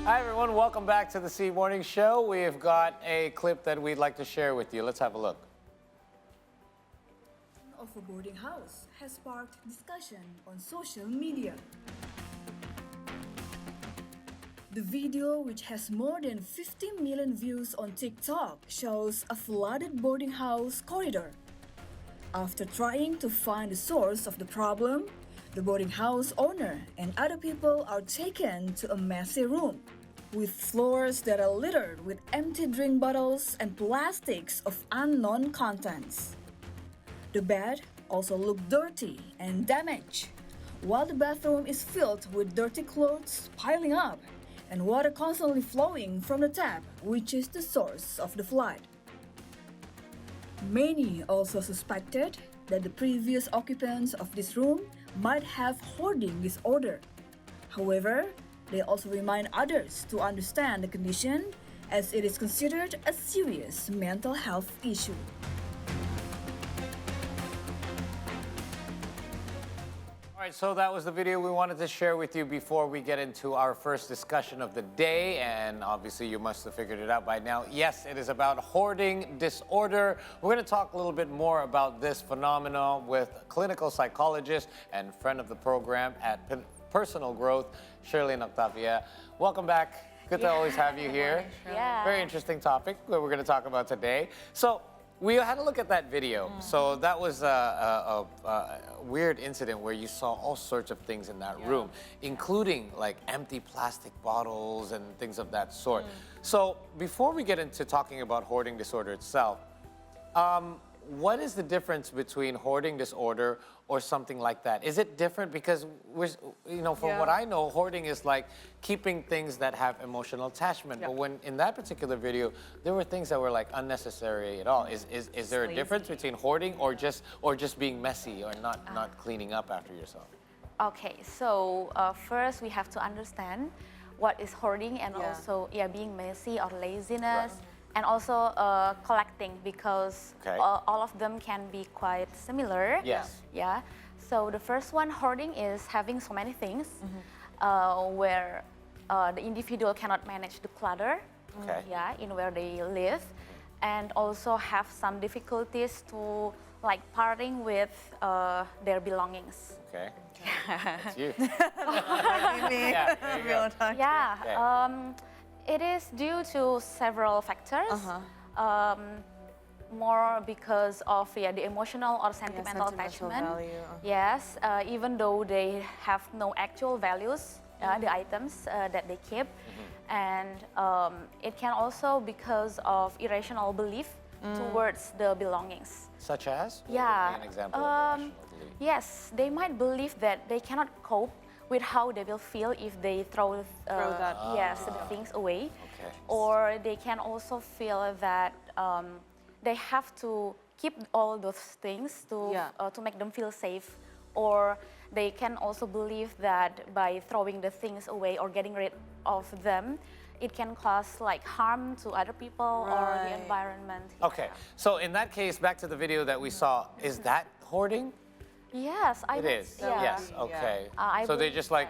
Hi, everyone. Welcome back to the C Morning Show. We've got a clip that we'd like to share with you. Let's have a look. Of a boarding house has sparked discussion on social media. The video, which has more than 50 million views on TikTok, shows a flooded boarding house corridor. After trying to find the source of the problem, the boarding house owner and other people are taken to a messy room with floors that are littered with empty drink bottles and plastics of unknown contents. The bed also looked dirty and damaged, while the bathroom is filled with dirty clothes piling up and water constantly flowing from the tap, which is the source of the flood. Many also suspected that the previous occupants of this room might have hoarding disorder. However, they also remind others to understand the condition, as it is considered a serious mental health issue. All right, so that was the video we wanted to share with you before we get into our first discussion of the day. And obviously, you must have figured it out by now. Yes, it is about hoarding disorder. We're going to talk a little bit more about this phenomenon with clinical psychologist and friend of the program at Personal Growth, Shierlen and Octavia. Welcome back. Good to always have you here. Yeah. Very interesting topic that we're going to talk about today. So we had a look at that video. So that was a weird incident where you saw all sorts of things in that room, including like empty plastic bottles and things of that sort. So before we get into talking about hoarding disorder itself, what is the difference between hoarding disorder or something like that? Is it different? Because from what I know, hoarding is like keeping things that have emotional attachment. But when in that particular video, there were things that were like unnecessary at all. Is there a difference between hoarding or just being messy or not cleaning up after yourself? Okay, so first we have to understand what is hoarding and also being messy or laziness. Right. And also collecting, because all of them can be quite similar. Yes. Yeah. So the first one, hoarding, is having so many things where the individual cannot manage the clutter. In where they live, and also have some difficulties to like parting with their belongings. Okay. That's you. It is due to several factors. More because of the emotional or sentimental attachment. Yes, even though they have no actual values, the items that they keep. And it can also because of irrational belief towards the belongings. Such as? Yeah. An example of irrational belief. Yes, they might believe that they cannot cope with how they will feel if they throw the things away. Okay. Or they can also feel that they have to keep all those things to make them feel safe. Or they can also believe that by throwing the things away or getting rid of them, it can cause like harm to other people or the environment. Okay, so in that case, back to the video that we saw, is that hoarding? Yes, It is. Yes. Okay. So they just like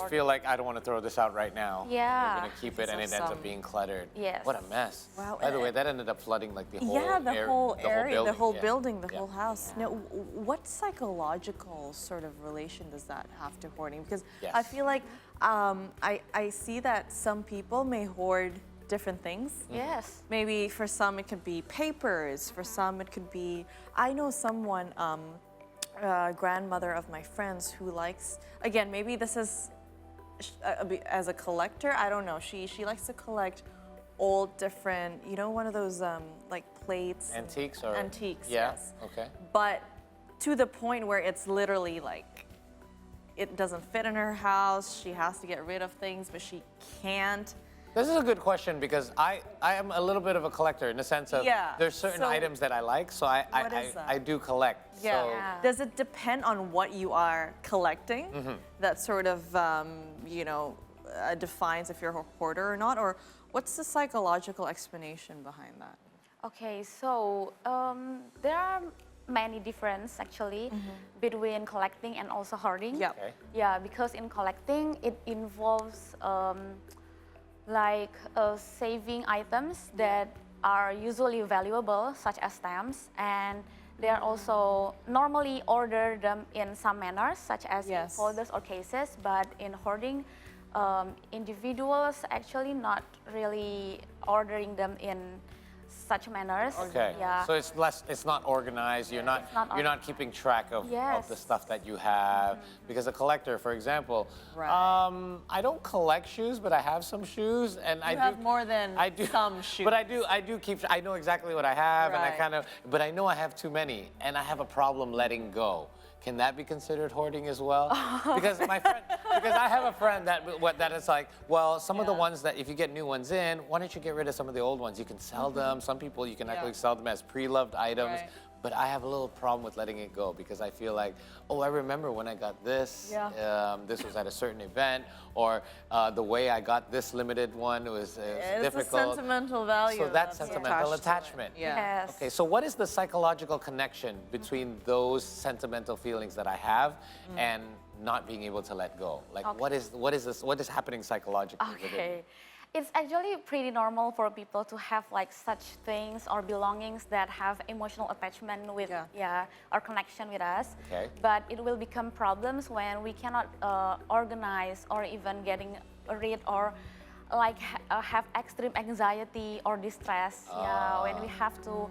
feel like I don't want to throw this out right now. Yeah. We're gonna keep it, and it ends up being cluttered. Yes. What a mess. Wow. By the way, that ended up flooding like the whole the whole area, the whole building, the Yeah. whole house. Now, what psychological sort of relation does that have to hoarding? Because I feel like I see that some people may hoard different things. Yes. Maybe for some it could be papers. For some it could be. I know someone. Grandmother of my friends who likes, again, maybe this is as a collector, I don't know, she likes to collect old different, one of those like plates. Antiques or? Antiques, yeah. yes. Okay. But to the point where it's literally like, it doesn't fit in her house, she has to get rid of things, but she can't. This is a good question because I am a little bit of a collector in the sense of there's certain items that I like, so I do collect. Yeah. So. Does it depend on what you are collecting that sort of, defines if you're a hoarder or not? Or what's the psychological explanation behind that? Okay, so there are many differences actually between collecting and also hoarding. Yeah. Okay. Yeah, because in collecting it involves like saving items that are usually valuable, such as stamps, and they are also normally order them in some manners, such as in folders or cases, but in hoarding, individuals actually not really ordering them in such manners. Okay. Yeah. So it's not organized. You're not keeping track of the stuff that you have. Because a collector, for example, I don't collect shoes, but I have some shoes, and I have more than some shoes. But I do keep. I know exactly what I have, and but I know I have too many, and I have a problem letting go. Can that be considered hoarding as well? Because I have a friend that is like, well, some of the ones that if you get new ones in, why don't you get rid of some of the old ones? You can sell them. Some people you can actually sell them as pre-loved items. But I have a little problem with letting it go because I feel like, oh, I remember when I got this. This was at a certain event, or the way I got this limited one was difficult. It's a sentimental value. So that's sentimental attachment. Yes. Okay, so what is the psychological connection between those sentimental feelings that I have and not being able to let go? Like, what is happening psychologically within me? Okay. It's actually pretty normal for people to have like such things or belongings that have emotional attachment with, or connection with us. Okay. But it will become problems when we cannot organize or even getting rid or like have extreme anxiety or distress. When we have to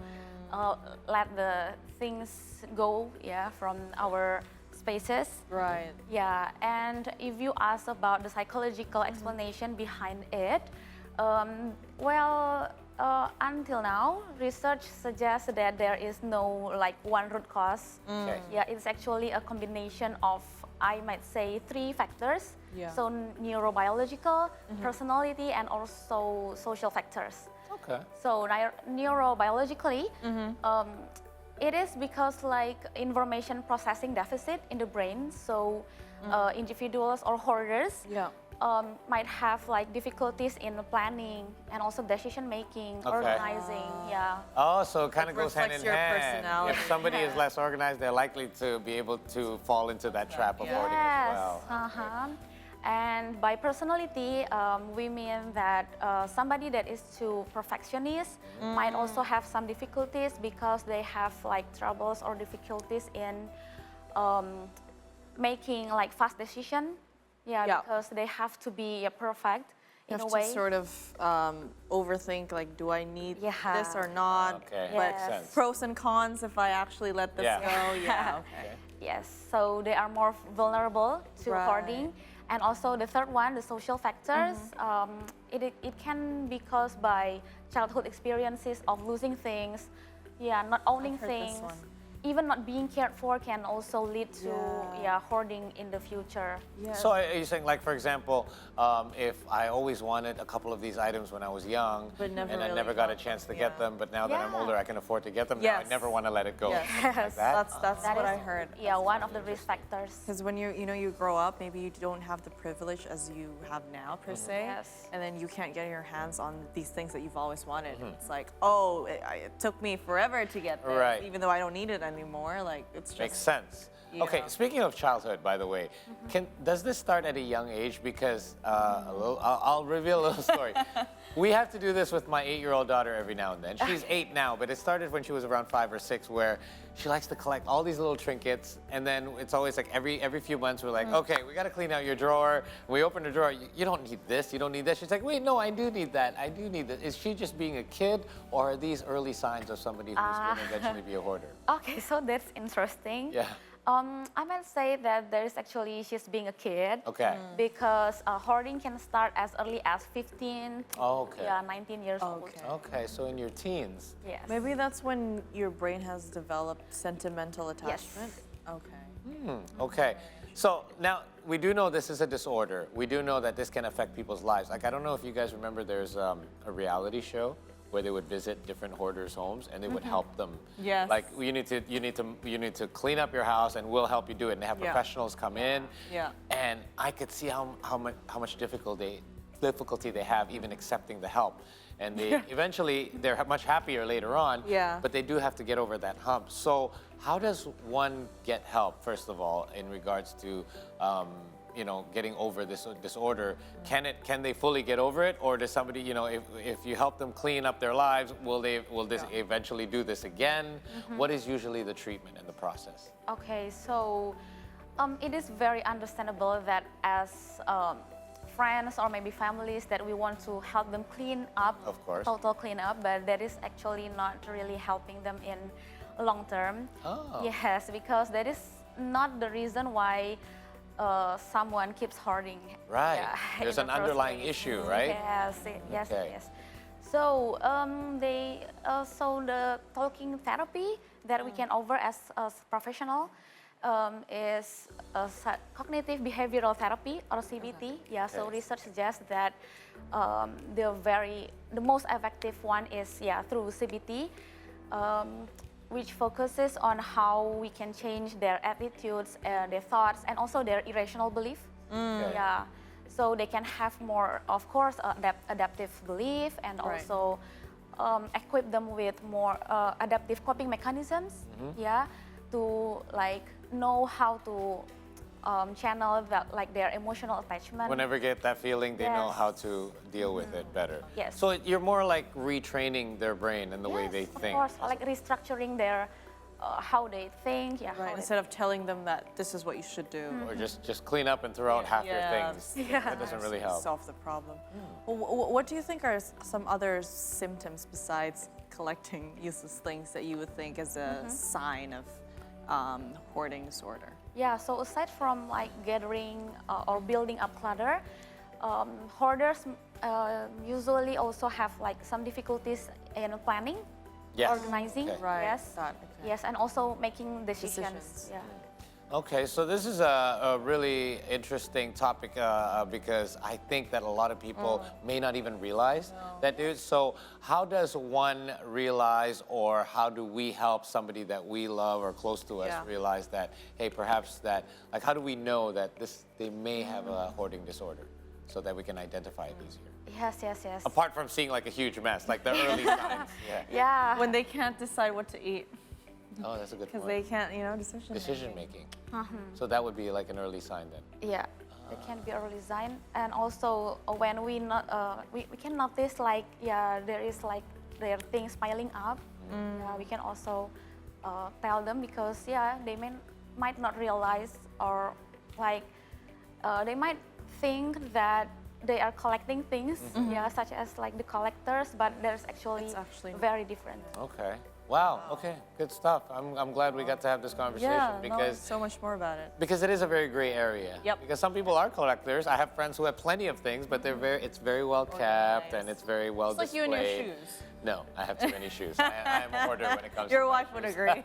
let the things go, from our spaces. Right. Yeah, and if you ask about the psychological explanation behind it, until now, research suggests that there is no like one root cause. Okay. Yeah, it's actually a combination of, I might say, 3 factors. So neurobiological, personality, and also social factors. Okay. So neurobiologically, it is because like information processing deficit in the brain. So individuals or hoarders might have like difficulties in planning and also decision making, organizing. Oh, so it kind of goes hand in reflects your hand. personality. If somebody is less organized, they're likely to be able to fall into that trap of hoarding as well. And by personality, we mean that somebody that is too perfectionist might also have some difficulties because they have like troubles or difficulties in making like fast decision. Because they have to be perfect in a way. You have to sort of overthink, like, do I need this or not? Okay. But Makes sense. pros and cons if I actually let this go. Yes, so they are more vulnerable to hoarding. And also the third one, the social factors, it can be caused by childhood experiences of losing things, not owning things. Even not being cared for can also lead to hoarding in the future. So are you saying, like, for example, if I always wanted a couple of these items when I was young, and I never got a chance to get them, but now that I'm older, I can afford to get them. Now I never want to let it go. Like that? That's what I heard. One of the risk factors. Because when you grow up, maybe you don't have the privilege as you have now per se, and then you can't get your hands on these things that you've always wanted. It's like, oh, it took me forever to get this, even though I don't need it anymore. Like, it's just makes sense. Okay, speaking of childhood, by the way, does this start at a young age? Because I'll reveal a little story. We have to do this with my 8-year-old daughter every now and then. She's 8 now, but it started when she was around 5 or 6, where she likes to collect all these little trinkets, and then it's always like every few months we're like, okay, we got to clean out your drawer. We open the drawer. You don't need this. You don't need this. She's like, wait, no, I do need that. I do need this. Is she just being a kid, or are these early signs of somebody who's going to eventually be a hoarder? Okay, so that's interesting. Yeah. I might say that there is actually she's being a kid. Okay. Because hoarding can start as early as 15 to 19 years old. Okay, so in your teens. Yes. Maybe that's when your brain has developed sentimental attachment. Yes. Okay. Okay. So now we do know this is a disorder. We do know that this can affect people's lives. Like, I don't know if you guys remember, there's a reality show where they would visit different hoarders' homes and they would help them. Yes. Like, you need to clean up your house and we'll help you do it. And they have professionals come in. Yeah. And I could see how much difficulty they have even accepting the help. and they eventually they're much happier later on. Yeah. But they do have to get over that hump. So how does one get help, first of all, in regards to you know, getting over this disorder? Can they fully get over it, or does somebody, you know, if you help them clean up their lives, will this eventually do this again? What is usually the treatment and the process? Okay, so it is very understandable that as friends or maybe families that we want to help them clean up, Of course. total clean up, but that is actually not really helping them in long term. Oh. Yes, because that is not the reason why someone keeps hoarding. Right. Yeah, There's in an the first underlying place. issue, right? Yes, yes, Okay. yes. So so the talking therapy that we can offer as a professional is cognitive behavioral therapy, or CBT. Yeah. So Okay. research suggests that the most effective one is through CBT. Which focuses on how we can change their attitudes, their thoughts, and also their irrational belief. Okay. Yeah, so they can have more, of course, adaptive belief, and Right. also equip them with more adaptive coping mechanisms. Yeah, to like know how to channel that, like their emotional attachment. Whenever get that feeling, they know Yes. how to deal with it better. Yes. So you're more like retraining their brain and the way they think. Of course, like restructuring their how they think. Yeah. Right. Instead of telling them that this is what you should do. Or just clean up and throw out half your Yeah. things. Yeah. That doesn't really help. Solve the problem. Well, what do you think are some other symptoms besides collecting useless things that you would think is a sign of hoarding disorder? Yeah, so aside from like gathering or building up clutter, hoarders usually also have like some difficulties in planning, Yes. organizing. Okay. Right. Yes. Got it, okay. Yes, and also making decisions. Decisions. Yeah. Okay, so this is a really interesting topic because I think that a lot of people may not even realize that it is. So how does one realize, or how do we help somebody that we love or close to us Yeah. realize that, hey, perhaps that, like, how do we know that they may have a hoarding disorder so that we can identify it easier? Yes, yes, yes. Apart from seeing like a huge mess, like the early signs. Yeah. Yeah. When they can't decide what to eat Oh, that's a good because point. they can't, Decision making. So that would be like an early sign then. Yeah, it can be early sign, and also when we can notice like there is like there are things piling up. We can also tell them, because they might not realize, or like they might think that they are collecting things, such as like the collectors, but there's actually, It's actually very different. Okay. Wow. Okay. Good stuff. I'm glad we got to have this conversation because so much more about it. because it is a very gray area. Yep. Because some people are collectors. I have friends who have plenty of things, but it's very well kept and it's very well It's like displayed. you and your shoes. No, I have too many shoes. I am a hoarder when it comes Your to my wife would shoes. agree.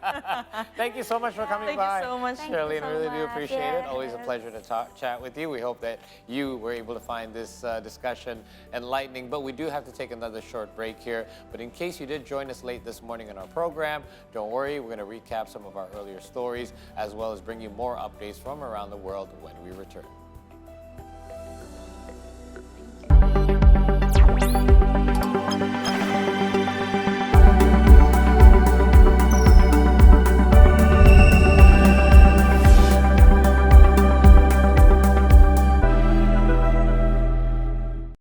Thank you so much for coming Thank you by. so much. Thank you Shirley, so I really do much. appreciate it. Always a Yes. pleasure to chat with you. We hope that you were able to find this discussion enlightening. But we do have to take another short break here. But in case you did join us late this morning in our program, don't worry. We're going to recap some of our earlier stories, as well as bring you more updates from around the world when we return.